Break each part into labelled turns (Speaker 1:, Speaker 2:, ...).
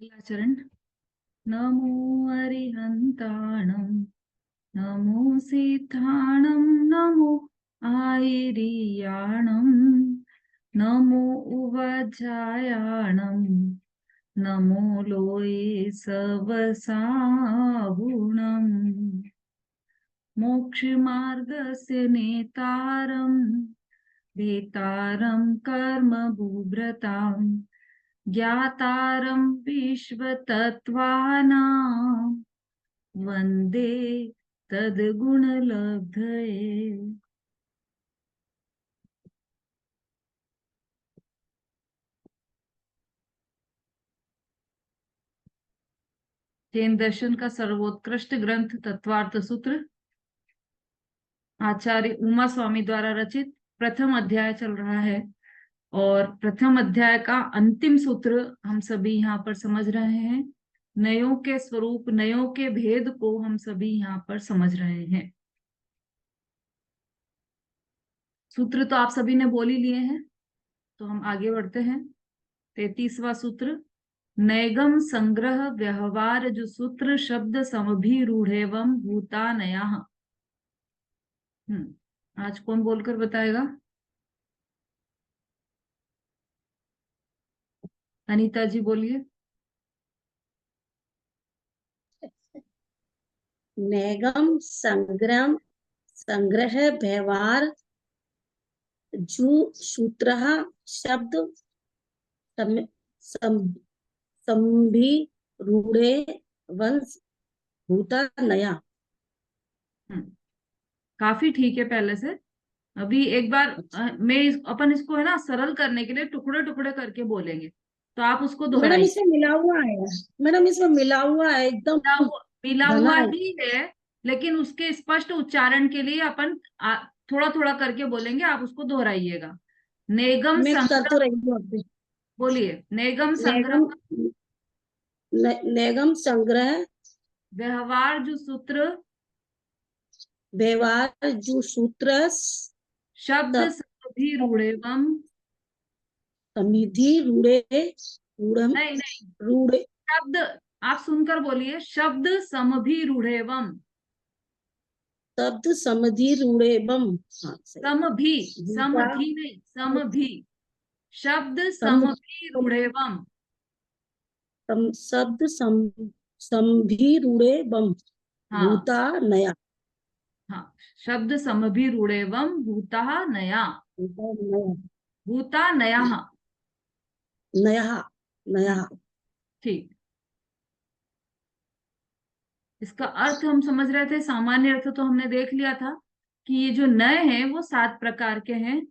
Speaker 1: अगला चरण। नमो अरिहंताणं नमो सीताणं नमो आयिरियाणं नमो उवजायाणं नमो लोये सवसागुणम् मोक्षमार्गस्य नेतारं भेतारं कर्म बुभ्रताम् ज्ञातारं विश्वतत्त्वानां वन्दे तद्गुणलब्धये। जैन दर्शन का सर्वोत्कृष्ट ग्रंथ तत्वार्थ सूत्र आचार्य उमा स्वामी द्वारा रचित प्रथम अध्याय चल रहा है और प्रथम अध्याय का अंतिम सूत्र हम सभी यहाँ पर समझ रहे हैं। नयों के स्वरूप नयों के भेद को हम सभी यहाँ पर समझ रहे हैं। सूत्र तो आप सभी ने बोल ही लिए हैं, तो हम आगे बढ़ते हैं। 33वां सूत्र। नैगम संग्रह व्यवहार जो सूत्र शब्द समभिरूढ़ेवं भूतानया। आज कौन बोलकर बताएगा? अनीता जी बोलिए।
Speaker 2: नैगम संग्रह व्यवहार जु सूत्र शब्द संभिरूढ़े वंश भूता नया।
Speaker 1: काफी ठीक है पहले से। अभी एक बार अपन इसको है ना सरल करने के लिए टुकड़े टुकड़े करके बोलेंगे, तो आप उसको
Speaker 2: मैडम
Speaker 1: दोहराइए।
Speaker 2: इसमें मिला हुआ है, मैडम इसमें मिला हुआ है एकदम
Speaker 1: मिला
Speaker 2: घना
Speaker 1: हुआ
Speaker 2: है।
Speaker 1: ही है, लेकिन उसके स्पष्ट उच्चारण के लिए अपन थोड़ा थोड़ा करके बोलेंगे, आप उसको दोहराइएगा। नेगम
Speaker 2: मैं कर तो
Speaker 1: संग्रह।
Speaker 2: रही हूँ अभी।
Speaker 1: बोलिए। नेगम
Speaker 2: नैगम
Speaker 1: संग्रह
Speaker 2: नैगम संग्रह
Speaker 1: व्यवहार जो सूत्र
Speaker 2: व्यवहार जु सूत्र
Speaker 1: शब्द समभिरूढ़ेवं।
Speaker 2: समिधि रूढ़े रूढ़म
Speaker 1: नहीं नहीं,
Speaker 2: रूढ़े
Speaker 1: शब्द आप सुनकर बोलिए। शब्द समभिरूढ़ेवं।
Speaker 2: शब्द समधि रूढ़े बम। हाँ सही।
Speaker 1: समभि,
Speaker 2: भूता
Speaker 1: समधि नहीं, समभि। शब्द
Speaker 2: सम
Speaker 1: समभिरूढ़ेवं।
Speaker 2: शब्द समभी रूढ़े बम
Speaker 1: हाँ
Speaker 2: भूता नया।
Speaker 1: हाँ। शब्द समभिरूढ़ेवं भूता नया।
Speaker 2: भूता नया
Speaker 1: भूता नया।
Speaker 2: नया नया।
Speaker 1: ठीक। इसका अर्थ हम समझ रहे थे, सामान्य अर्थ तो हमने देख लिया था कि ये जो नय हैं वो 7 प्रकार के हैं।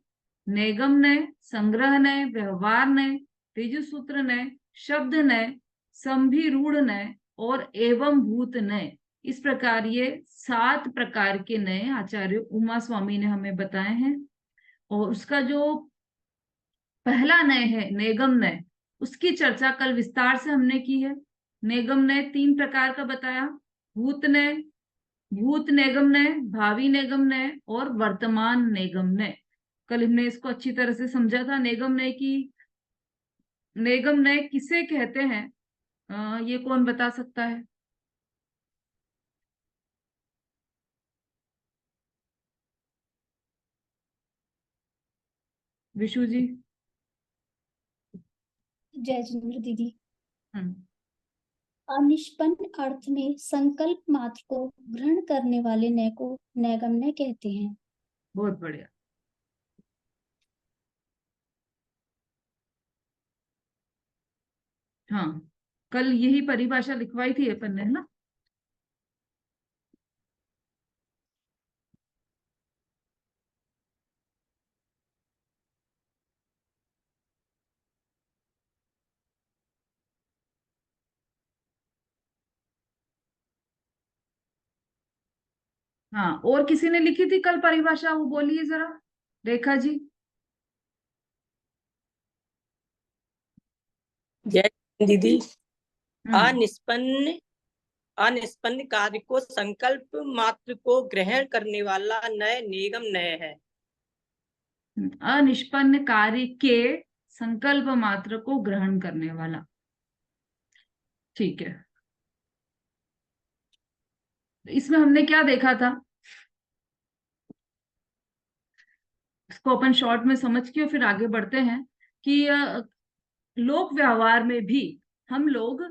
Speaker 1: नेगम नय, संग्रह नय, व्यवहार नय, तेजु सूत्र नय, शब्द नय, संभिरूढ़ नय और एवं भूत नय। इस प्रकार ये 7 प्रकार के नय आचार्य उमा स्वामी ने हमें बताए हैं। और उसका जो पहला नय है नेगम नय, उसकी चर्चा कल विस्तार से हमने की है। नेगम नय 3 प्रकार का बताया। भूत नय, भूत नेगम नय, भावी नेगम नय और वर्तमान नेगम नय। कल हमने इसको अच्छी तरह से समझा था। नेगम नय की, नेगम नय किसे कहते हैं, ये कौन बता सकता है? विशु जी।
Speaker 3: जय जिनेन्द्र दीदी।
Speaker 1: हम्म
Speaker 3: अनिष्पन्न अर्थ में संकल्प मात्र को ग्रहण करने वाले नय को नैगम्य कहते हैं।
Speaker 1: बहुत बढ़िया। हाँ, कल यही परिभाषा लिखवाई थी अपन ने, है ना? हाँ, और किसी ने लिखी थी कल परिभाषा, वो बोलिए जरा, रेखा जी।
Speaker 4: जय दीदी।
Speaker 1: हम्म
Speaker 4: अनिष्पन्न कार्य को संकल्प मात्र को ग्रहण करने वाला नय निगम नय है।
Speaker 1: अनिष्पन्न कार्य के संकल्प मात्र को ग्रहण करने वाला। ठीक है, इसमें हमने क्या देखा था, इसको अपन शॉर्ट में समझ के और फिर आगे बढ़ते हैं कि लोक व्यवहार में भी हम लोग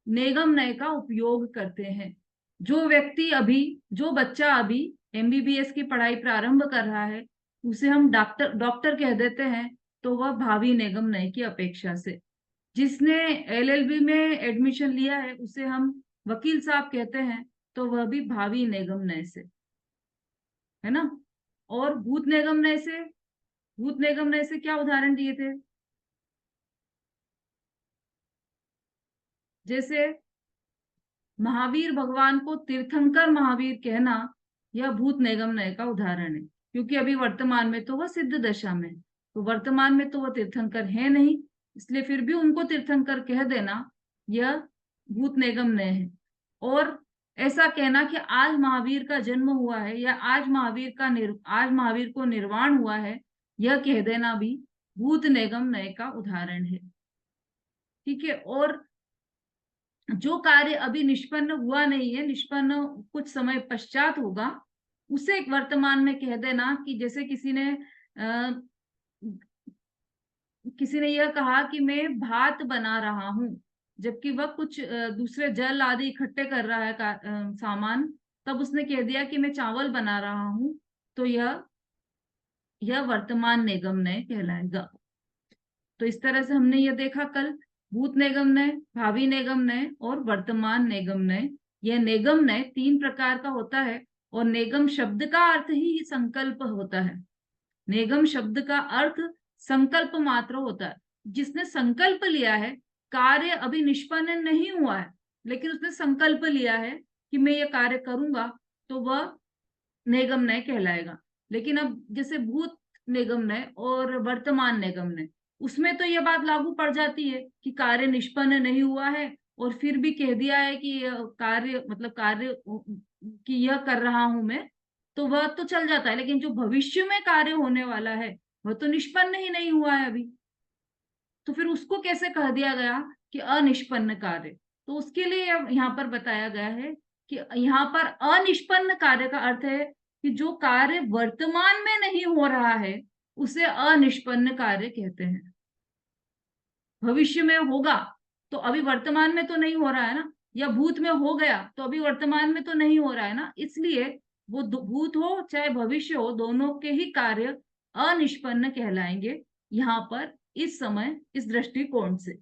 Speaker 1: निगम नय का उपयोग करते हैं। जो बच्चा अभी एमबीबीएस की पढ़ाई प्रारंभ कर रहा है, उसे हम डॉक्टर डॉक्टर कह देते हैं, तो वह भावी निगम नय की अपेक्षा से। जिसने एलएलबी में एडमिशन लिया है, उसे हम वकील साहब कहते हैं, तो वह भी भावी निगम नय से, है ना। और भूत निगम नय से क्या उदाहरण दिए थे, जैसे महावीर भगवान को तीर्थंकर महावीर कहना, यह भूत निगम नय का उदाहरण है, क्योंकि अभी वर्तमान में तो वह सिद्ध दशा में, तो वर्तमान में तो वह तीर्थंकर है नहीं, इसलिए फिर भी उनको तीर्थंकर कह देना यह भूत निगम नय है। और ऐसा कहना कि आज महावीर का जन्म हुआ है या आज महावीर को निर्वाण हुआ है, यह कह देना भी भूत निगम नय का उदाहरण है। ठीक है, और जो कार्य अभी निष्पन्न हुआ नहीं है, निष्पन्न कुछ समय पश्चात होगा, उसे वर्तमान में कह देना। कि जैसे किसी ने यह कहा कि मैं भात बना रहा हूं, जबकि वह कुछ दूसरे जल आदि इकट्ठे कर रहा है सामान, तब उसने कह दिया कि मैं चावल बना रहा हूं, तो यह वर्तमान निगम नय कहलाएगा। तो इस तरह से हमने यह देखा कल, भूत निगम नय, भावी निगम नय और वर्तमान निगम नय। यह निगम नय 3 प्रकार का होता है, और निगम शब्द का अर्थ ही संकल्प होता है। निगम शब्द का अर्थ संकल्प मात्र होता है। जिसने संकल्प लिया है, कार्य अभी निष्पन्न नहीं हुआ है, लेकिन उसने संकल्प लिया है कि मैं यह कार्य करूंगा, तो वह निगम नय कहलाएगा। लेकिन अब जैसे भूत निगम नय और वर्तमान निगम नय, उसमें तो यह बात लागू पड़ जाती है कि कार्य निष्पन्न नहीं हुआ है और फिर भी कह दिया है कि कार्य कि यह कर रहा हूं मैं, तो वह तो चल जाता है। लेकिन जो भविष्य में कार्य होने वाला है, वह तो निष्पन्न ही नहीं हुआ है अभी, तो फिर उसको कैसे कह दिया गया कि अनिष्पन्न कार्य। तो उसके लिए यहाँ पर बताया गया है कि यहाँ पर अनिष्पन्न कार्य का अर्थ है कि जो कार्य वर्तमान में नहीं हो रहा है, उसे अनिष्पन्न कार्य कहते हैं। भविष्य में होगा तो अभी वर्तमान में तो नहीं हो रहा है ना, या भूत में हो गया तो अभी वर्तमान में तो नहीं हो रहा है ना, इसलिए वो भूत हो चाहे भविष्य हो, दोनों के ही कार्य अनिष्पन्न कहलाएंगे यहाँ पर इस समय, इस दृष्टिकोण से।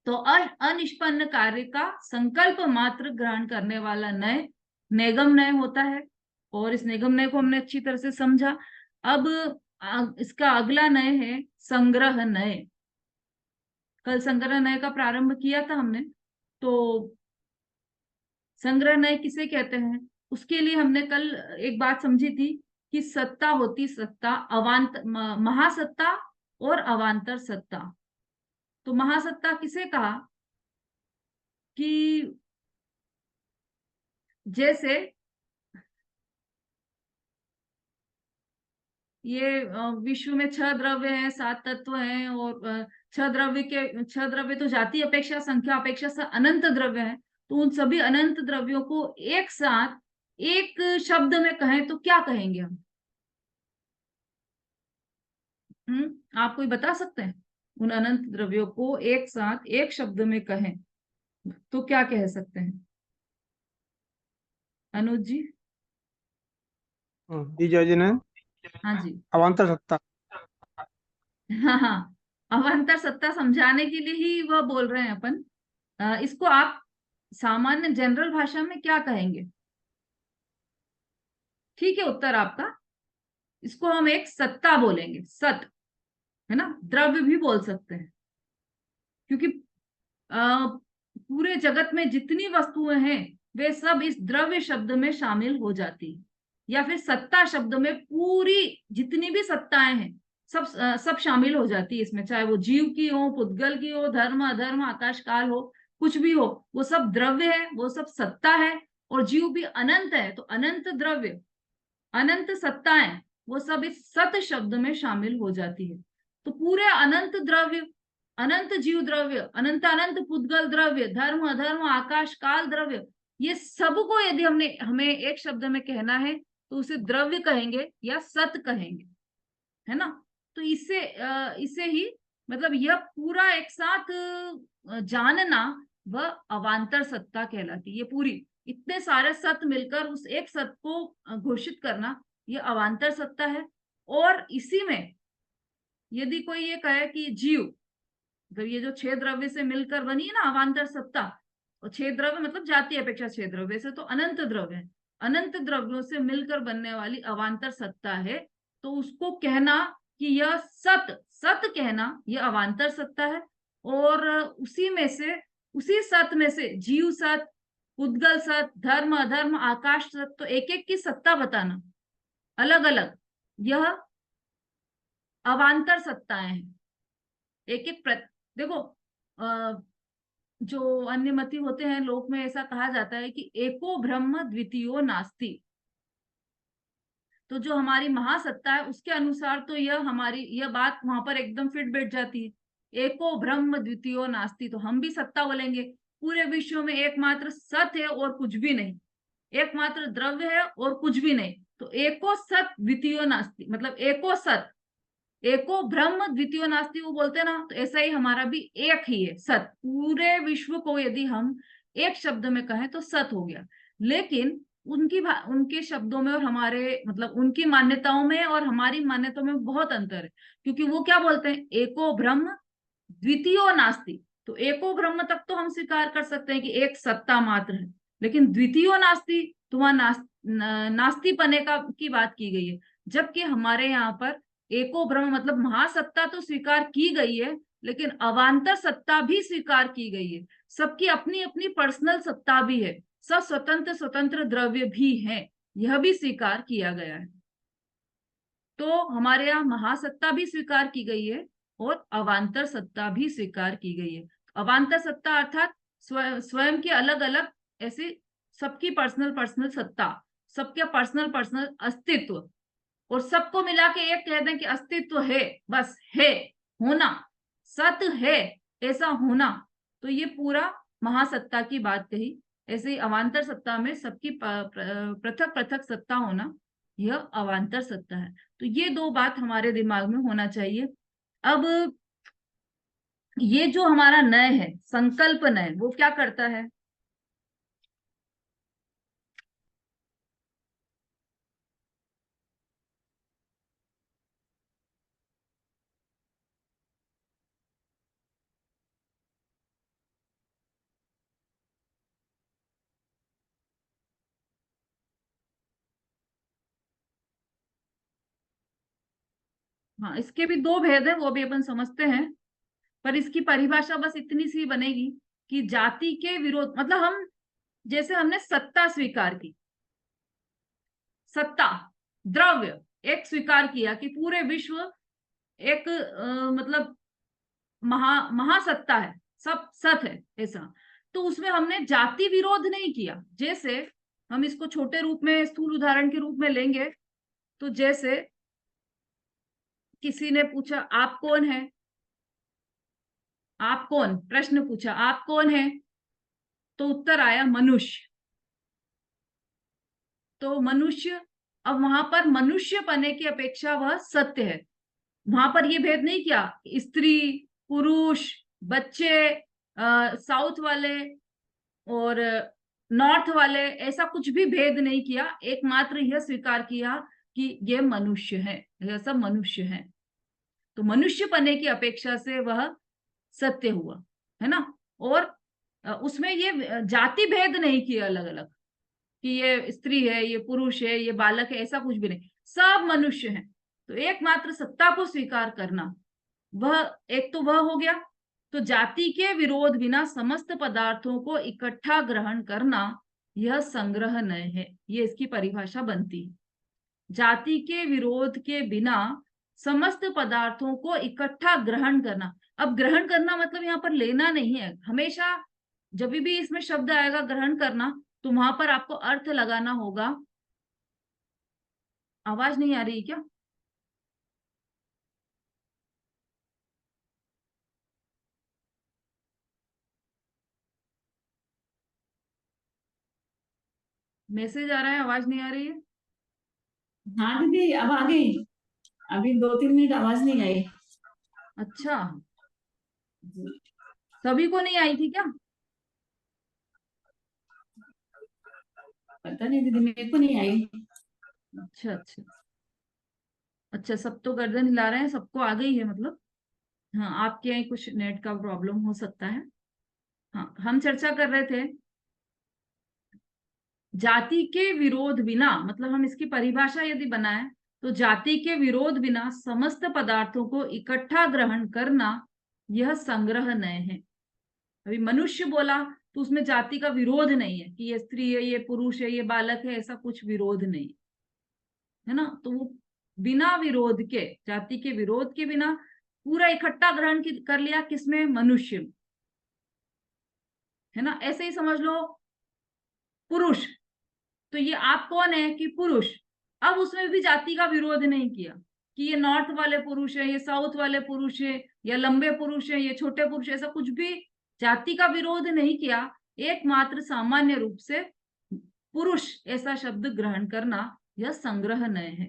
Speaker 1: तो अनिष्पन्न कार्य का संकल्प मात्र ग्रहण करने वाला नय निगम नय होता है, और इस निगम नय को हमने अच्छी तरह से समझा। अब इसका अगला नय है संग्रह नय। कल संग्रह नय का प्रारंभ किया था हमने, तो संग्रह नय किसे कहते हैं, उसके लिए हमने कल एक बात समझी थी कि सत्ता होती, महासत्ता और अवान्तर सत्ता। तो महासत्ता किसे कहा कि जैसे ये विश्व में 6 द्रव्य हैं, 7 तत्व हैं, और 6 द्रव्य तो जाति अपेक्षा संख्या अपेक्षा से अनंत द्रव्य हैं। तो उन सभी अनंत द्रव्यों को एक साथ एक शब्द में कहें तो क्या कहेंगे हम? आप कोई बता सकते हैं? उन अनंत द्रव्यों को एक साथ एक शब्द में कहें तो क्या कह सकते हैं? अनुज जी।
Speaker 5: जी जय ने
Speaker 1: हाँ जी।
Speaker 5: अवान्तर सत्ता।
Speaker 1: हाँ, अवान्तर सत्ता समझाने के लिए ही वह बोल रहे हैं अपन। इसको आप सामान्य जनरल भाषा में क्या कहेंगे? ठीक है उत्तर आपका, इसको हम एक सत्ता बोलेंगे, सत, है ना। द्रव्य भी बोल सकते हैं, क्योंकि पूरे जगत में जितनी वस्तुएं हैं वे सब इस द्रव्य शब्द में शामिल हो जाती है, या फिर सत्ता शब्द में पूरी जितनी भी सत्ताएं हैं सब शामिल हो जाती है इसमें, चाहे वो जीव की हो, पुद्गल की हो, धर्म अधर्म आकाश काल हो, कुछ भी हो, वो सब द्रव्य है, वो सब सत्ता है। और जीव भी अनंत है, तो अनंत द्रव्य, अनंत सत्ताएं, वो सब इस सत शब्द में शामिल हो जाती है। तो पूरे अनंत द्रव्य अनंत जीव द्रव्य, अनंत अनंत पुद्गल द्रव्य, धर्म अधर्म, आकाश काल द्रव्य, ये सबको यदि हमें एक शब्द में कहना है तो उसे द्रव्य कहेंगे या सत कहेंगे, है ना। तो इसे ही मतलब यह पूरा एक साथ जानना वह अवांतर सत्ता कहलाती है। ये पूरी इतने सारे सत्य मिलकर उस एक सत्य को घोषित करना यह अवांतर सत्ता है। और इसी में यदि कोई ये कहे कि जीव, तो ये जो 6 द्रव्य से मिलकर बनी है ना अवांतर सत्ता, और 6 द्रव्य मतलब जाति अपेक्षा 6 द्रव्य से तो अनंत द्रव्य है, अनंत द्रव्यों से मिलकर बनने वाली अवांतर सत्ता है, तो उसको कहना कि यह सत कहना यह अवांतर सत्ता है। और उसी सत में से जीव सत, उद्गल सत, धर्म अधर्म, आकाश सत, तो एक एक की सत्ता बताना अलग अलग, यह अवांतर सत्ताएं हैं। एक एक देखो जो अन्यमति होते हैं लोक में ऐसा कहा जाता है कि एको ब्रह्म द्वितीयो नास्ति। तो जो हमारी महासत्ता है उसके अनुसार तो यह बात वहां पर एकदम फिट बैठ जाती है। एको ब्रह्म द्वितीयो नास्ति, तो हम भी सत्ता बोलेंगे पूरे विश्व में एकमात्र सत है और कुछ भी नहीं, एकमात्र द्रव्य है और कुछ भी नहीं। तो एको सत द्वितीयो नास्ति मतलब एको सत, एको ब्रह्म द्वितीयो नास्ति वो बोलते हैं ना, तो ऐसा ही हमारा भी एक ही है सत। पूरे विश्व को यदि हम एक शब्द में कहें तो सत हो गया। लेकिन उनके शब्दों में और हमारे मतलब उनकी मान्यताओं में और हमारी मान्यताओं में बहुत अंतर है। क्योंकि वो क्या बोलते हैं, एको ब्रह्म द्वितीयो नास्ति। तो एको ब्रह्म तक तो हम स्वीकार कर सकते हैं कि एक सत्ता मात्र है, लेकिन द्वितीयो नास्ति तो वहां नास्ति पने की बात की गई है। जबकि हमारे यहाँ पर एको ब्रह्म मतलब महासत्ता तो स्वीकार की गई है, लेकिन अवांतर सत्ता भी स्वीकार की गई है। सबकी अपनी अपनी पर्सनल सत्ता भी है, सब स्वतंत्र स्वतंत्र द्रव्य भी हैं, यह भी स्वीकार किया गया है। तो हमारे यहाँ महासत्ता भी स्वीकार की गई है और अवांतर सत्ता भी स्वीकार की गई है। अवांतर सत्ता अर्थात स्वयं के अलग अलग ऐसे सबकी पर्सनल पर्सनल सत्ता, सबके पर्सनल पर्सनल अस्तित्व, और सबको मिला के एक कह दें कि अस्तित्व है, बस है, होना, सत है, ऐसा होना। तो ये पूरा महासत्ता की बात कही। ऐसे ही अवांतर सत्ता में सबकी पृथक पृथक सत्ता होना, यह अवांतर सत्ता है। तो ये 2 बात हमारे दिमाग में होना चाहिए। अब ये जो हमारा नय है, संकल्प नय, वो क्या करता है? हाँ, इसके भी 2 भेद है, वो भी अपन समझते हैं। पर इसकी परिभाषा बस इतनी सी बनेगी कि जाति के विरोध मतलब हम जैसे हमने सत्ता स्वीकार की, सत्ता द्रव्य एक स्वीकार किया कि पूरे विश्व एक मतलब महासत्ता है, सब सत है ऐसा। तो उसमें हमने जाति विरोध नहीं किया। जैसे हम इसको छोटे रूप में स्थूल उदाहरण के रूप में लेंगे, तो जैसे किसी ने पूछा आप कौन है, आप कौन, प्रश्न पूछा आप कौन है, तो उत्तर आया मनुष्य। तो मनुष्य, अब वहां पर मनुष्य पने की अपेक्षा वह सत्य है। वहां पर ये भेद नहीं किया स्त्री पुरुष बच्चे, साउथ वाले और नॉर्थ वाले, ऐसा कुछ भी भेद नहीं किया। एकमात्र यह स्वीकार किया कि ये मनुष्य है, यह सब मनुष्य है। तो मनुष्य पने की अपेक्षा से वह सत्य हुआ, है ना। और उसमें ये जाति भेद नहीं किया अलग अलग कि ये स्त्री है, ये पुरुष है, ये बालक है, ऐसा कुछ भी नहीं, सब मनुष्य हैं। तो एकमात्र सत्ता को स्वीकार करना, वह एक तो वह हो गया। तो जाति के विरोध बिना समस्त पदार्थों को इकट्ठा ग्रहण करना, यह संग्रह नय है। ये इसकी परिभाषा बनती है। जाति के विरोध के बिना समस्त पदार्थों को इकट्ठा ग्रहण करना। अब ग्रहण करना मतलब यहाँ पर लेना नहीं है। हमेशा जब भी इसमें शब्द आएगा ग्रहण करना, तो वहां पर आपको अर्थ लगाना होगा। आवाज नहीं आ रही क्या? मैसेज आ रहा है, आवाज नहीं आ रही है?
Speaker 5: हाँ दीदी, अब आ गई। अभी 2-3 मिनट आवाज नहीं आई।
Speaker 1: अच्छा, सभी को नहीं आई थी क्या?
Speaker 5: पता नहीं दीदी, मेरे को नहीं आई।
Speaker 1: अच्छा अच्छा अच्छा, सब तो गर्दन हिला रहे हैं, सबको आ गई है मतलब। हाँ, आपके यहाँ कुछ नेट का प्रॉब्लम हो सकता है। हाँ, हम चर्चा कर रहे थे जाति के विरोध बिना, मतलब हम इसकी परिभाषा यदि बनाएं तो जाति के विरोध बिना समस्त पदार्थों को इकट्ठा ग्रहण करना, यह संग्रह नय है। अभी मनुष्य बोला तो उसमें जाति का विरोध नहीं है कि ये स्त्री है, ये पुरुष है, ये बालक है, ऐसा कुछ विरोध नहीं है ना। तो वो बिना विरोध के, जाति के विरोध के बिना पूरा इकट्ठा ग्रहण कर लिया, किसमें? मनुष्य में, है ना। ऐसे ही समझ लो पुरुष, तो ये आप कौन है कि पुरुष। अब उसमें भी जाति का विरोध नहीं किया कि ये नॉर्थ वाले पुरुष है, ये साउथ वाले पुरुष है, या लंबे पुरुष है, ये छोटे पुरुष है, ऐसा कुछ भी जाति का विरोध नहीं किया। एकमात्र सामान्य रूप से पुरुष ऐसा शब्द ग्रहण करना, यह संग्रह नय है।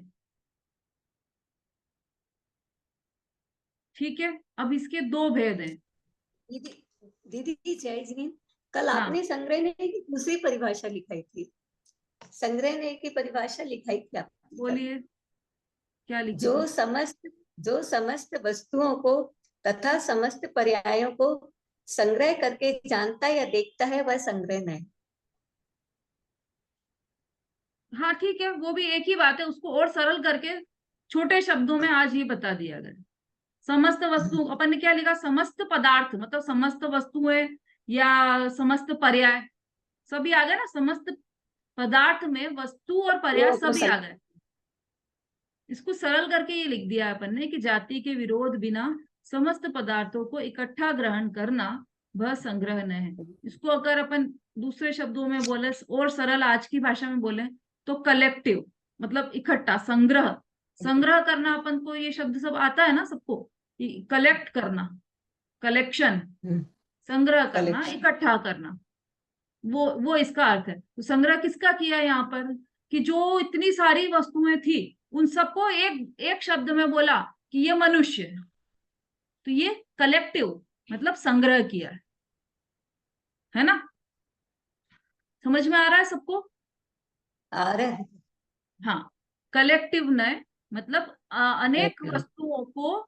Speaker 1: ठीक है, अब इसके दो भेद हैं।
Speaker 6: दीदी दीदी जय जिन, कल
Speaker 1: हाँ।
Speaker 6: आपने संग्रहणय की दूसरी परिभाषा लिखाई थी, संग्रहणय की परिभाषा लिखाई थी आपने।
Speaker 1: बोलिए, क्या लिखी
Speaker 6: जो
Speaker 1: थी?
Speaker 6: समस्त वस्तुओं को तथा समस्त पर्यायों को संग्रह करके जानता या देखता है, वह संग्रहणय है।
Speaker 1: हाँ ठीक है, वो भी एक ही बात है, उसको और सरल करके छोटे शब्दों में आज ये बता दिया गया। समस्त वस्तु, अपन ने क्या लिखा? समस्त पदार्थ, मतलब समस्त वस्तुएं या समस्त पर्याय, सभी आ गए ना। समस्त पदार्थ में वस्तु और पर्याय सभी आ गए। इसको सरल करके ये लिख दिया अपन ने कि जाति के विरोध बिना समस्त पदार्थों को इकट्ठा ग्रहण करना, वह संग्रह न है। इसको अगर अपन दूसरे शब्दों में बोले और सरल आज की भाषा में बोले तो कलेक्टिव, मतलब इकट्ठा, संग्रह। संग्रह करना अपन को ये शब्द सब आता है ना सबको, कलेक्ट करना, कलेक्शन, संग्रह करना, इकट्ठा करना, वो इसका अर्थ है। तो संग्रह किसका किया यहाँ पर कि जो इतनी सारी वस्तुएं थी उन सबको एक शब्द में बोला कि ये मनुष्य है। तो ये कलेक्टिव मतलब संग्रह किया है ना। समझ में आ रहा है सबको?
Speaker 6: आ रहा है।
Speaker 1: हाँ, कलेक्टिव नय मतलब अनेक वस्तुओं को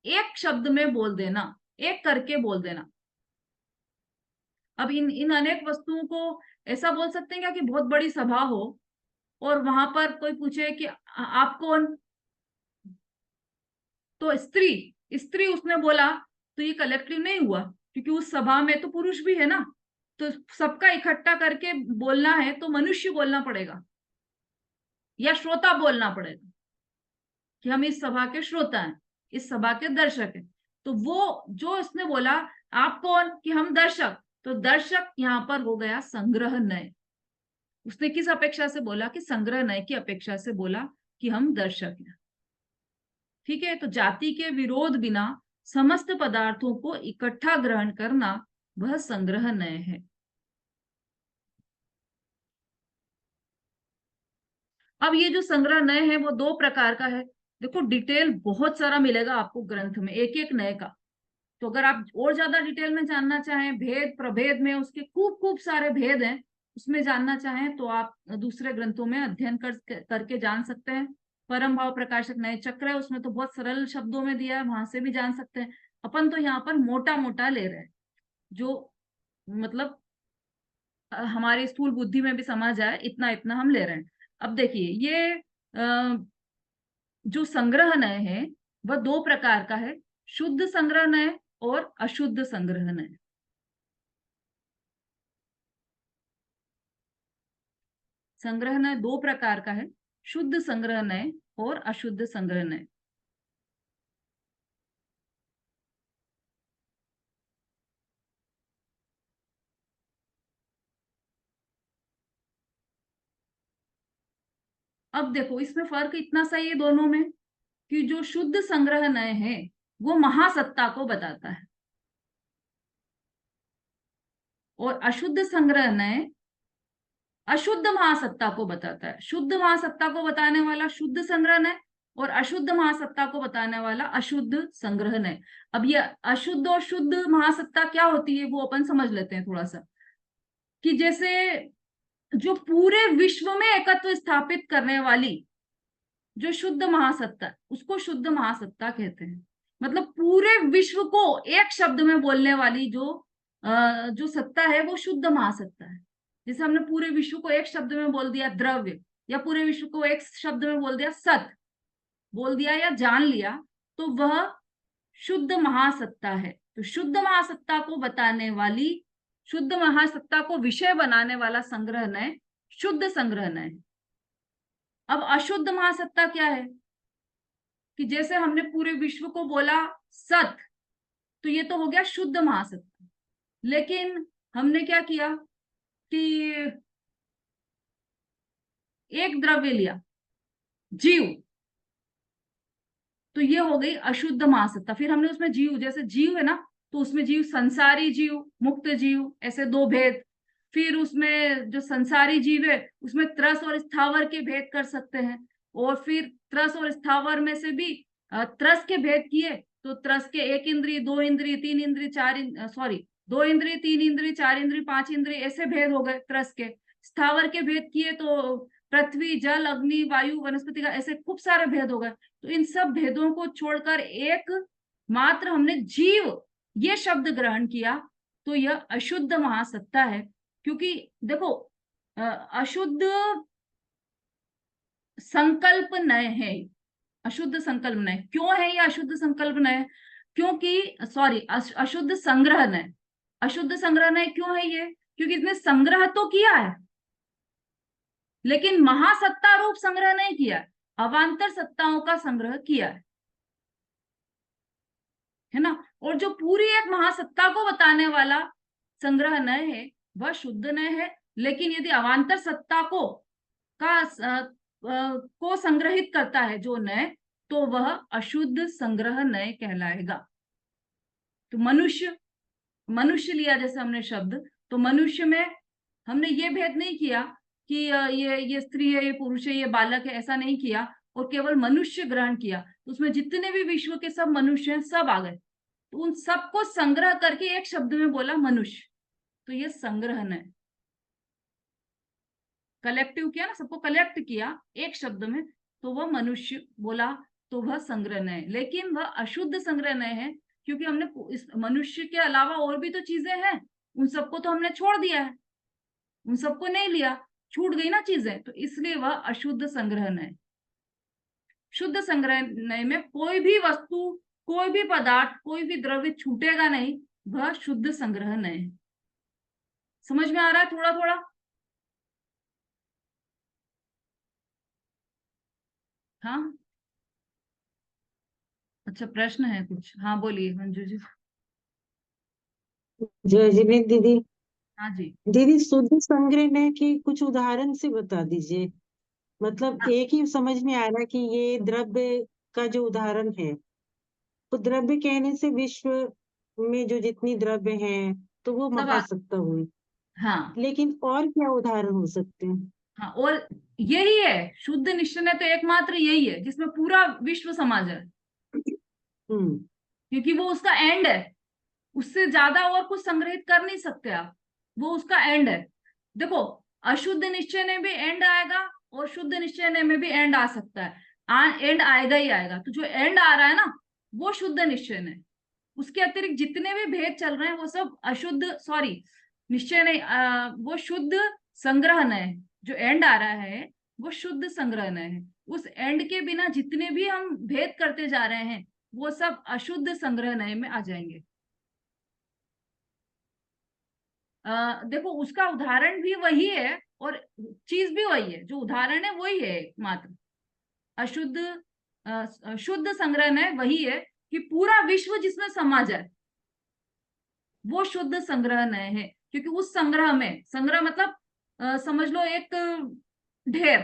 Speaker 1: एक शब्द में बोल देना, एक करके बोल देना। अब इन अनेक वस्तुओं को ऐसा बोल सकते हैं क्या कि बहुत बड़ी सभा हो और वहां पर कोई पूछे कि आप कौन, तो स्त्री, स्त्री उसने बोला, तो ये कलेक्टिव नहीं हुआ क्योंकि उस सभा में तो पुरुष भी है ना। तो सबका इकट्ठा करके बोलना है तो मनुष्य बोलना पड़ेगा या श्रोता बोलना पड़ेगा कि हम इस सभा के श्रोता हैं, इस सभा के दर्शक हैं। तो वो जो इसने बोला आप कौन, कि हम दर्शक, तो दर्शक यहाँ पर हो गया संग्रह नय। उसने किस अपेक्षा से बोला? कि संग्रह नय की अपेक्षा से बोला कि हम दर्शक हैं। ठीक है, तो जाति के विरोध बिना समस्त पदार्थों को इकट्ठा ग्रहण करना, वह संग्रह नय है। अब ये जो संग्रह नय है वो दो प्रकार का है। देखो, डिटेल बहुत सारा मिलेगा आपको ग्रंथ में एक एक नय का। तो अगर आप और ज्यादा डिटेल में जानना चाहें, भेद प्रभेद में उसके खूब खूब सारे भेद हैं, उसमें जानना चाहें तो आप दूसरे ग्रंथों में अध्ययन करके जान सकते हैं। परम भाव प्रकाशक नय चक्र है, उसमें तो बहुत सरल शब्दों में दिया है, वहां से भी जान सकते हैं। अपन तो यहाँ पर मोटा मोटा ले रहे हैं, जो मतलब हमारी स्थूल बुद्धि में भी समझ जाए, इतना इतना हम ले रहे हैं। अब देखिए, ये जो संग्रह नय है वह दो प्रकार का है, शुद्ध संग्रह नय और अशुद्ध संग्रह नय। संग्रह नय दो प्रकार का है, शुद्ध संग्रह नय और अशुद्ध संग्रह नय। अब देखो, इसमें फर्क इतना सा है दोनों में कि जो शुद्ध संग्रह नय है वो महासत्ता को बताता है और अशुद्ध संग्रह नय अशुद्ध महासत्ता को बताता है। शुद्ध महासत्ता को बताने वाला शुद्ध संग्रहण है और अशुद्ध महासत्ता को बताने वाला अशुद्ध संग्रहण है। अब ये अशुद्ध और शुद्ध महासत्ता क्या होती है वो अपन समझ लेते हैं थोड़ा सा, कि जैसे जो पूरे विश्व में एकत्व स्थापित करने वाली जो शुद्ध महासत्ता, उसको शुद्ध महासत्ता कहते हैं। मतलब पूरे विश्व को एक शब्द में बोलने वाली जो सत्ता है वो शुद्ध महासत्ता है। जैसे हमने पूरे विश्व को एक शब्द में बोल दिया द्रव्य, या पूरे विश्व को एक शब्द में बोल दिया सत, बोल दिया या जान लिया, तो वह शुद्ध महासत्ता है। तो शुद्ध महासत्ता को बताने वाली, शुद्ध महासत्ता को विषय बनाने वाला संग्रहण है शुद्ध संग्रहण है। अब अशुद्ध महासत्ता क्या है, कि जैसे हमने पूरे विश्व को बोला सत, तो ये तो हो गया शुद्ध महासत्ता। लेकिन हमने क्या किया कि एक द्रव्य लिया जीव, तो ये हो गई अशुद्ध महासत्ता। फिर हमने उसमें जीव, जैसे जीव है ना, तो उसमें जीव संसारी जीव, मुक्त जीव, ऐसे दो भेद। फिर उसमें जो संसारी जीव है उसमें त्रस और स्थावर के भेद कर सकते हैं। और फिर त्रस और स्थावर में से भी त्रस के भेद किए तो त्रस के 1 इंद्रिय 2 इंद्रिय 3 इंद्रिय 2 इंद्रिय 3 इंद्रिय 4 इंद्रिय 5 इंद्रिय ऐसे भेद हो गए त्रस के। स्थावर के भेद किए तो पृथ्वी, जल, अग्नि, वायु, वनस्पति का, ऐसे खूब सारे भेद हो गए। तो इन सब भेदों को छोड़कर एक मात्र हमने जीव ये शब्द ग्रहण किया, तो यह अशुद्ध महासत्ता है। क्योंकि देखो अशुद्ध संकल्प नय है, अशुद्ध संकल्प नय। क्यों है ये अशुद्ध संकल्प नय? क्योंकि अशुद्ध संग्रह नय। अशुद्ध संग्रह नय क्यों है ये? क्योंकि इसने संग्रह तो किया है लेकिन महासत्ता रूप संग्रह नहीं किया, अवान्तर सत्ताओं का संग्रह किया है ना। और जो पूरी एक महासत्ता को बताने वाला संग्रह नय है वह शुद्ध नय है। लेकिन यदि अवान्तर सत्ता को संग्रहित करता है जो नय, तो वह अशुद्ध संग्रह नय कहलाएगा। तो मनुष्य लिया जैसे हमने शब्द, तो मनुष्य में हमने ये भेद नहीं किया कि ये स्त्री है, ये पुरुष है, ये बालक है, ऐसा नहीं किया और केवल मनुष्य ग्रहण किया। तो उसमें जितने भी विश्व के सब मनुष्य हैं सब आ गए, तो उन सबको संग्रह करके एक शब्द में बोला मनुष्य, तो ये संग्रहण है। कलेक्टिव किया ना, सबको कलेक्ट किया एक शब्द में, तो वह मनुष्य बोला, तो वह संग्रहण है। लेकिन वह अशुद्ध संग्रहण है क्योंकि हमने इस मनुष्य के अलावा और भी तो चीजें हैं, उन सबको तो हमने छोड़ दिया है, उन सबको नहीं लिया, छूट गई ना चीजें, तो इसलिए वह अशुद्ध संग्रहण है। शुद्ध संग्रहण में कोई भी वस्तु, कोई भी पदार्थ, कोई भी द्रव्य छूटेगा नहीं, वह शुद्ध संग्रहण है। समझ में आ रहा है थोड़ा थोड़ा? हाँ, अच्छा प्रश्न है कुछ? हाँ बोलिए मंजू जी।
Speaker 7: जय जिनेन्द्र दीदी।
Speaker 1: हाँ जी।
Speaker 7: दीदी शुद्ध संग्रह के कुछ उदाहरण से बता दीजिए। मतलब एक ही समझ में आ रहा है कि ये द्रव्य का जो उदाहरण है, तो द्रव्य कहने से विश्व में जो जितनी द्रव्य हैं तो वो महासत्ता हुई।
Speaker 1: हाँ
Speaker 7: लेकिन और क्या उदाहरण हो सकते हैं?
Speaker 1: हाँ, और यही है शुद्ध निश्चय, तो एकमात्र यही है जिसमें पूरा विश्व समा जाए, क्योंकि वो उसका एंड है। उससे ज्यादा और कुछ संग्रहित कर नहीं सकते आप, वो उसका एंड है। देखो अशुद्ध निश्चय में एंड आएगा और शुद्ध निश्चय में भी एंड आ सकता है, एंड आएगा ही आएगा। तो जो एंड आ रहा है ना वो शुद्ध निश्चय है। उसके अतिरिक्त जितने भी भेद चल रहे हैं वो सब अशुद्ध, निश्चय नहीं, वो शुद्ध संग्रहण है। जो एंड आ रहा है वो शुद्ध संग्रहण है। उस एंड के बिना जितने भी हम भेद करते जा रहे हैं वो सब अशुद्ध संग्रहण में आ जाएंगे। देखो उसका उदाहरण भी वही है और चीज भी वही है, जो उदाहरण है वही है, मात्र अशुद्ध शुद्ध संग्रहण है वही है कि पूरा विश्व जिसमें समा जाए वो शुद्ध संग्रहण है। क्योंकि उस संग्रह में, संग्रह मतलब समझ लो एक ढेर,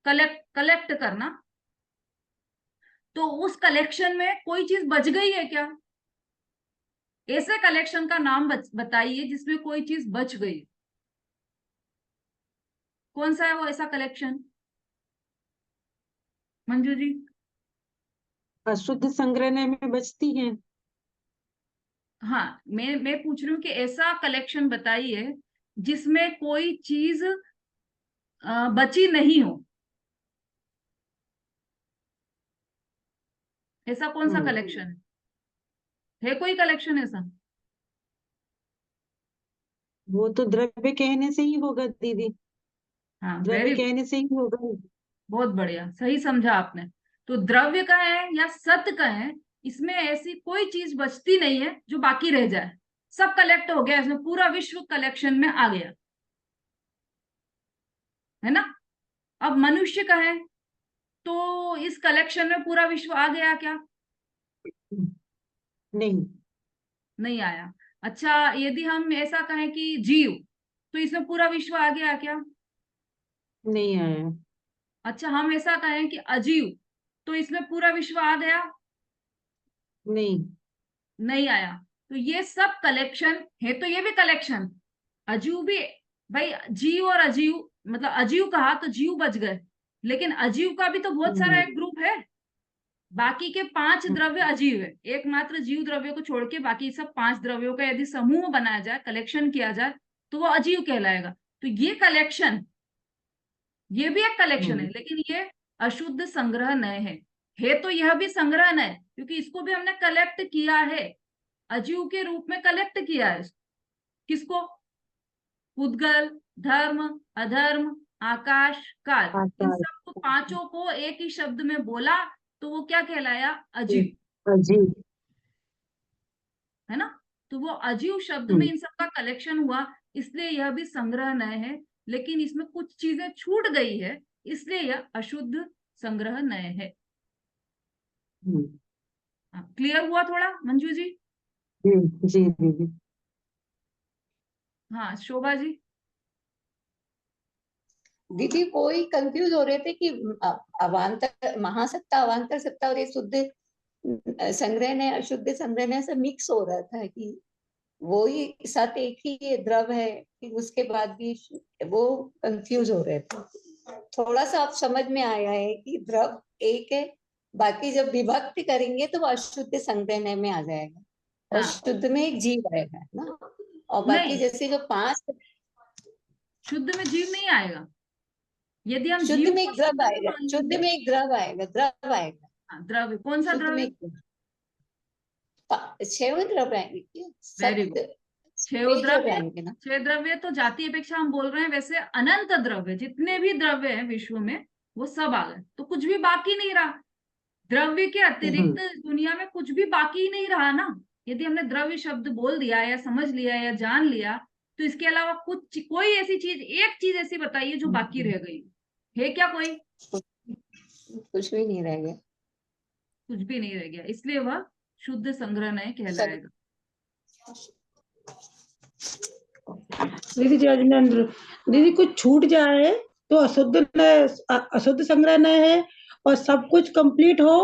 Speaker 1: कलेक्ट करना, तो उस कलेक्शन में कोई चीज बच गई है क्या? ऐसे कलेक्शन का नाम बताइए जिसमें कोई चीज बच गई। कौन सा है वो ऐसा कलेक्शन, मंजू जी?
Speaker 7: अशुद्ध संग्रहणय में बचती हैं।
Speaker 1: हाँ, मैं पूछ रही हूँ कि ऐसा कलेक्शन बताइए जिसमें कोई चीज बची नहीं हो। ऐसा कौन सा कलेक्शन है कोई कलेक्शन ऐसा?
Speaker 7: वो तो द्रव्य कहने से ही होगा दीदी,
Speaker 1: हाँ,
Speaker 7: द्रव्य
Speaker 1: वेरी,
Speaker 7: कहने से ही होगा।
Speaker 1: बहुत बढ़िया, सही समझा आपने। तो द्रव्य का है या सत्य का है, इसमें ऐसी कोई चीज बचती नहीं है जो बाकी रह जाए। सब कलेक्ट हो गया, इसमें पूरा विश्व कलेक्शन में आ गया, है ना? अब मनुष्य का है, तो इस कलेक्शन में पूरा विश्व आ गया क्या?
Speaker 7: नहीं।
Speaker 1: नहीं आया। अच्छा, यदि हम ऐसा कहें कि जीव, तो इसमें पूरा विश्व आ गया क्या?
Speaker 7: नहीं आया।
Speaker 1: अच्छा, हम ऐसा कहें कि अजीव, तो इसमें पूरा विश्व आ गया?
Speaker 7: नहीं।
Speaker 1: नहीं आया। तो ये सब कलेक्शन है, तो ये भी कलेक्शन, अजीव भी। भाई, जीव और अजीव, मतलब अजीव कहा तो जीव बच गए, लेकिन अजीव का भी तो बहुत सारा एक ग्रुप है। बाकी के 5 द्रव्य अजीव है, एकमात्र जीव द्रव्य को छोड़ के बाकी सब 5 द्रव्यों का यदि समूह बनाया जाए, कलेक्शन किया जाए, तो वो अजीव कहलाएगा। तो ये कलेक्शन, ये भी एक कलेक्शन है, लेकिन ये अशुद्ध संग्रह नय है तो यह भी संग्रह नय, क्योंकि इसको भी हमने कलेक्ट किया है, अजीव के रूप में कलेक्ट किया है। किसको? उद्गल, धर्म, अधर्म, आकाश, काल, इन
Speaker 7: आकाश।
Speaker 1: सबको पांचों को एक ही शब्द में बोला, तो वो क्या कहलाया? अजीव,
Speaker 7: अजीब।
Speaker 1: है ना? तो वो अजीव शब्द में इन सबका कलेक्शन हुआ, इसलिए यह भी संग्रह नय है। लेकिन इसमें कुछ चीजें छूट गई है, इसलिए यह अशुद्ध संग्रह नय है। क्लियर हुआ थोड़ा, मंजू जी?
Speaker 7: जी जी दीदी।
Speaker 1: हाँ, शोभा जी?
Speaker 6: दीदी कोई कंफ्यूज हो रहे थे कि अवान्तर महासत्ता अवान्तर सत्ता और ये शुद्ध संग्रह ने अशुद्ध संग्रह ने सब मिक्स हो रहा था कि वो ही साथ एक ही ये द्रव है कि उसके बाद भी वो कंफ्यूज हो रहे थे। थोड़ा सा अब समझ में आया है कि द्रव एक है, बाकी जब विभक्त करेंगे तो वो अशुद्ध संग्रह में आ जाएगा और
Speaker 1: हाँ,
Speaker 6: शुद्ध में एक जीव आएगा ना। और बाकी
Speaker 1: नहीं,
Speaker 6: जैसे जो 5
Speaker 1: शुद्ध में जीव नहीं आएगा। यदि हम
Speaker 6: शुद्ध
Speaker 1: जीव
Speaker 6: में
Speaker 1: को
Speaker 6: एक द्रव
Speaker 1: शुद्ध में
Speaker 6: आएगा,
Speaker 1: मान
Speaker 6: शुद्ध
Speaker 1: लेंगे,
Speaker 6: में एक द्रव आएगा, द्रव आएगा,
Speaker 1: हाँ, द्रव्य कौन सा
Speaker 6: शुद्ध में
Speaker 1: द्रव्य?
Speaker 6: एक 6 द्रव आएंगे क्या?
Speaker 1: Very good. 6
Speaker 6: 6 द्रव
Speaker 1: द्रव्य,
Speaker 6: आएंगे ना?
Speaker 1: 6 द्रव्य तो जाति अपेक्षा हम बोल रहे हैं, वैसे अनंत द्रव्य, जितने भी द्रव्य हैं विश्व में वो सब आ गए, तो कुछ भी बाकी नहीं रहा। द्रव्य के अतिरिक्त दुनिया में कुछ भी बाकी ही नहीं रहा ना। यदि हमने द्रव्य शब्द बोल दिया या समझ लिया या जान लिया, तो इसके अलावा कुछ, कोई ऐसी चीज, एक चीज ऐसी बताइए जो बाकी रह गई है क्या? कोई?
Speaker 6: कुछ भी नहीं रह गया।
Speaker 1: कुछ भी नहीं रह गया, इसलिए वह शुद्ध संग्रह नय कहलाएगा।
Speaker 2: दीदी राजेंद्र, दीदी कुछ छूट जाए तो अशुद्ध संग्रह न है, और सब कुछ कंप्लीट हो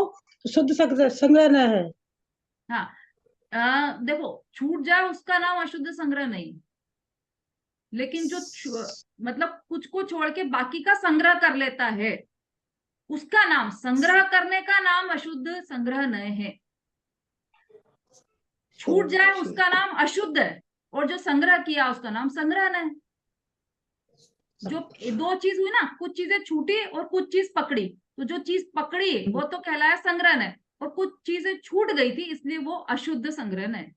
Speaker 2: तो शुद्ध संग्रह न है।
Speaker 1: हाँ, देखो, छूट जाए उसका नाम अशुद्ध संग्रह नहीं, लेकिन जो मतलब कुछ को छोड़ के बाकी का संग्रह कर लेता है, उसका नाम, संग्रह करने का नाम अशुद्ध संग्रह नय है। छूट जाए उसका नाम अशुद्ध है, और जो संग्रह किया उसका नाम संग्रह नय है। जो 2 चीज हुई ना, कुछ चीजें छूटी और कुछ चीज पकड़ी, तो जो चीज पकड़ी वो तो कहलाया संग्रह नय, और कुछ चीजें छूट गई थी, इसलिए वो अशुद्ध संग्रह नय।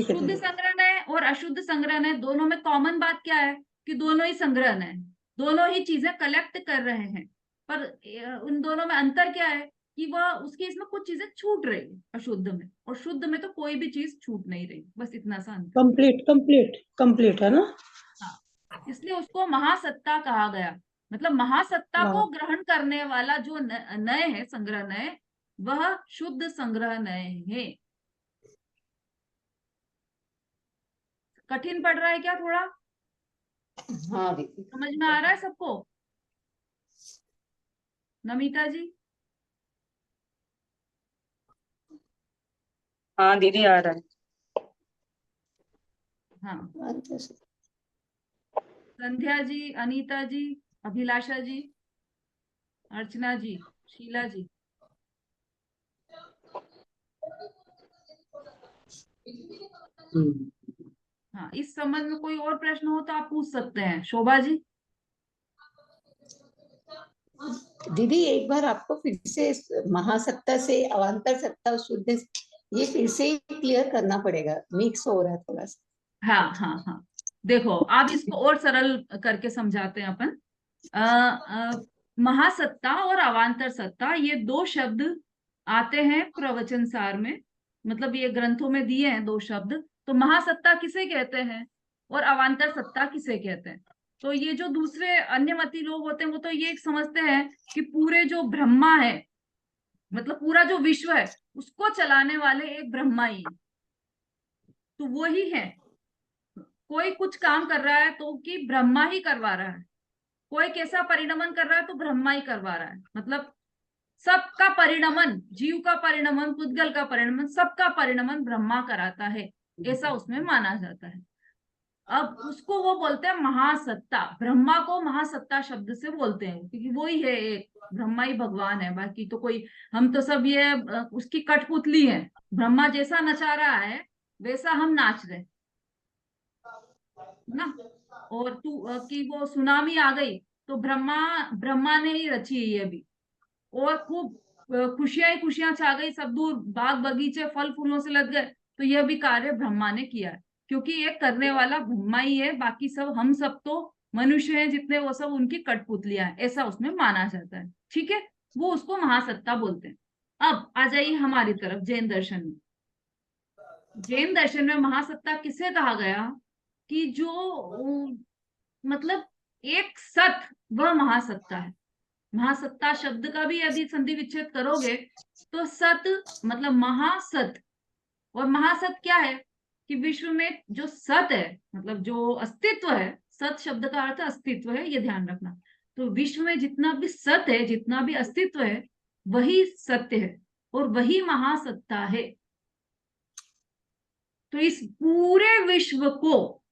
Speaker 1: शुद्ध संग्रह नय और अशुद्ध संग्रह नय दोनों में कॉमन बात क्या है? कि दोनों ही संग्रह नय, दोनों ही चीजें कलेक्ट कर रहे हैं, पर उन दोनों में अंतर क्या है? कि वह उसके इसमें कुछ चीजें छूट रही है अशुद्ध में, और शुद्ध में तो कोई भी चीज छूट नहीं रही, बस इतना सा अंतर।
Speaker 2: कंप्लीट है ना?
Speaker 1: हाँ, इसलिए उसको महासत्ता कहा गया। मतलब महासत्ता को ग्रहण करने वाला जो नय है, संग्रह नय, वह शुद्ध संग्रह नय है। कठिन पड़ रहा है क्या थोड़ा?
Speaker 6: हाँ दीदी,
Speaker 1: समझ में आ रहा है सबको? नमिता जी?
Speaker 8: हाँ दीदी आ रहा है।
Speaker 1: हाँ, संध्या जी, अनीता जी, अभिलाषा जी, अर्चना जी, शीला जी। हाँ, इस संबंध में कोई और प्रश्न हो तो आप पूछ सकते हैं। शोभा जी।
Speaker 6: दीदी एक बार आपको फिर से महासत्ता से अवान्तर सत्ता और शुद्ध, ये फिर से क्लियर करना पड़ेगा, मिक्स हो रहा है थोड़ा सा।
Speaker 1: हाँ हाँ हाँ, देखो आप इसको और सरल करके समझाते हैं अपन। महासत्ता और अवान्तर सत्ता, ये दो शब्द आते हैं प्रवचन सार में, मतलब ये ग्रंथों में दिए हैं दो शब्द। तो महासत्ता किसे कहते हैं और अवान्तर सत्ता किसे कहते हैं? तो ये जो दूसरे अन्यमति लोग होते हैं वो तो ये समझते हैं कि पूरे जो ब्रह्मा है, मतलब पूरा जो विश्व है, उसको चलाने वाले एक ब्रह्मा ही है। तो वो ही है, कोई कुछ काम कर रहा है तो कि ब्रह्मा ही करवा रहा है, कोई कैसा परिणमन कर रहा है तो ब्रह्मा ही करवा रहा है। मतलब सबका परिणमन, जीव का परिणमन, पुद्गल का परिणमन, सबका परिणमन ब्रह्मा कराता है, ऐसा उसमें माना जाता है। अब उसको वो बोलते हैं महासत्ता, ब्रह्मा को महासत्ता शब्द से बोलते हैं क्योंकि वो ही है, एक ब्रह्मा ही भगवान है, बाकी तो कोई, हम तो सब ये उसकी कठपुतली है। ब्रह्मा जैसा नचा रहा है वैसा हम नाच रहे ना। और तू कि वो सुनामी आ गई तो ब्रह्मा ब्रह्मा ने ही रची है ये भी। और खूब खुशियां ही खुशियां छा गई, सब दूर बाग बगीचे फल फूलों से लद गए, तो यह भी कार्य ब्रह्मा ने किया है, क्योंकि ये करने वाला ब्रह्मा ही है, बाकी सब हम सब तो मनुष्य हैं जितने, वो सब उनकी कठपुतलियां हैं, ऐसा उसमें माना जाता है। ठीक है, वो उसको महासत्ता बोलते हैं। अब आ जाइए हमारी तरफ, जैन दर्शन में। जैन दर्शन में महासत्ता किसे कहा गया कि जो मतलब एक सत, वह महासत्ता है। महासत्ता शब्द का भी यदि संधि विच्छेद करोगे तो सत मतलब महासत। और महासत क्या है कि विश्व में जो सत है, मतलब जो अस्तित्व है, सत शब्द का अर्थ अस्तित्व है, ये ध्यान रखना। तो विश्व में जितना भी सत है, जितना भी अस्तित्व है, वही सत्य है और वही महासत्ता है। तो इस पूरे विश्व को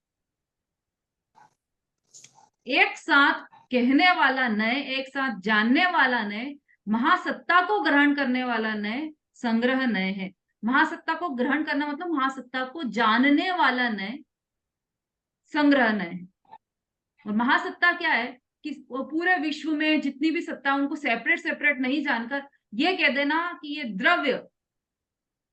Speaker 1: एक साथ कहने वाला नय, एक साथ जानने वाला नय, महासत्ता को ग्रहण करने वाला नय संग्रह नय है। महासत्ता को ग्रहण करना मतलब महासत्ता को जानने वाला नय संग्रह नय है। और महासत्ता क्या है कि पूरे विश्व में जितनी भी सत्ता, उनको सेपरेट सेपरेट नहीं जानकर ये कह देना कि ये द्रव्य,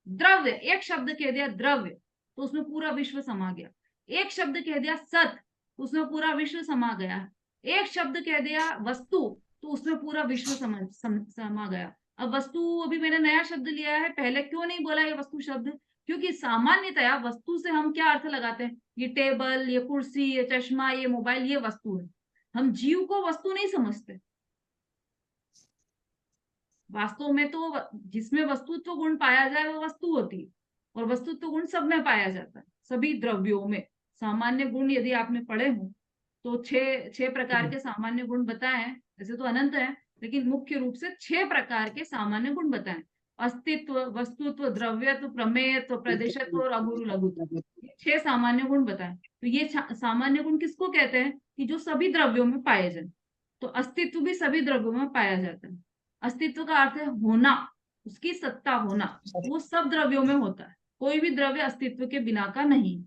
Speaker 1: द्रव्य एक शब्द कह दिया द्रव्य तो उसमें पूरा विश्व समा गया। एक शब्द कह दिया सत, उसमें पूरा विश्व समा गया। एक शब्द कह दिया वस्तु, तो उसमें पूरा विश्व समा गया। अब वस्तु अभी मैंने नया शब्द लिया है, पहले क्यों नहीं बोला ये वस्तु शब्द? क्योंकि सामान्यतया वस्तु से हम क्या अर्थ लगाते हैं, ये टेबल, ये कुर्सी, ये चश्मा, ये मोबाइल, ये वस्तु है। हम जीव को वस्तु नहीं समझते। वास्तव में तो जिसमें वस्तुत्व गुण पाया जाए वो वस्तु होती है, और वस्तुत्व गुण सब में पाया जाता है, सभी द्रव्यों में। सामान्य गुण यदि आपने पढ़े हो तो छह प्रकार के सामान्य गुण बताए हैं, ऐसे तो अनंत है, लेकिन मुख्य रूप से 6 प्रकार के सामान्य गुण बताए। अस्तित्व, वस्तुत्व, द्रव्यत्व, प्रमेयत्व, प्रदेशत्व और अगुरु लघुत्व, ये 6 सामान्य गुण बताए। तो ये सामान्य गुण किसको कहते हैं कि जो सभी द्रव्यों में पाए जाए। तो अस्तित्व भी सभी द्रव्यों में पाया जाता है। अस्तित्व का अर्थ है होना, उसकी सत्ता होना, वो सब द्रव्यों में होता है। कोई भी द्रव्य अस्तित्व के बिना का नहीं।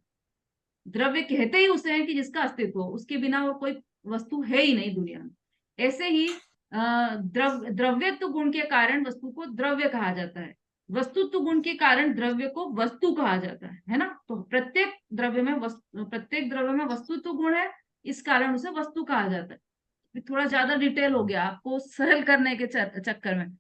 Speaker 1: द्रव्य कहते ही उसे है कि जिसका अस्तित्व हो, उसके बिना वो कोई वस्तु है ही नहीं दुनिया में। ऐसे ही द्रव्यत्व गुण के कारण वस्तु को द्रव्य कहा जाता है, वस्तुत्व गुण के कारण द्रव्य को वस्तु कहा जाता है ना। तो प्रत्येक द्रव्य में वस्तुत्व गुण है, इस कारण उसे वस्तु कहा जाता है। थोड़ा ज्यादा डिटेल हो गया आपको सरल करने के चक्कर में,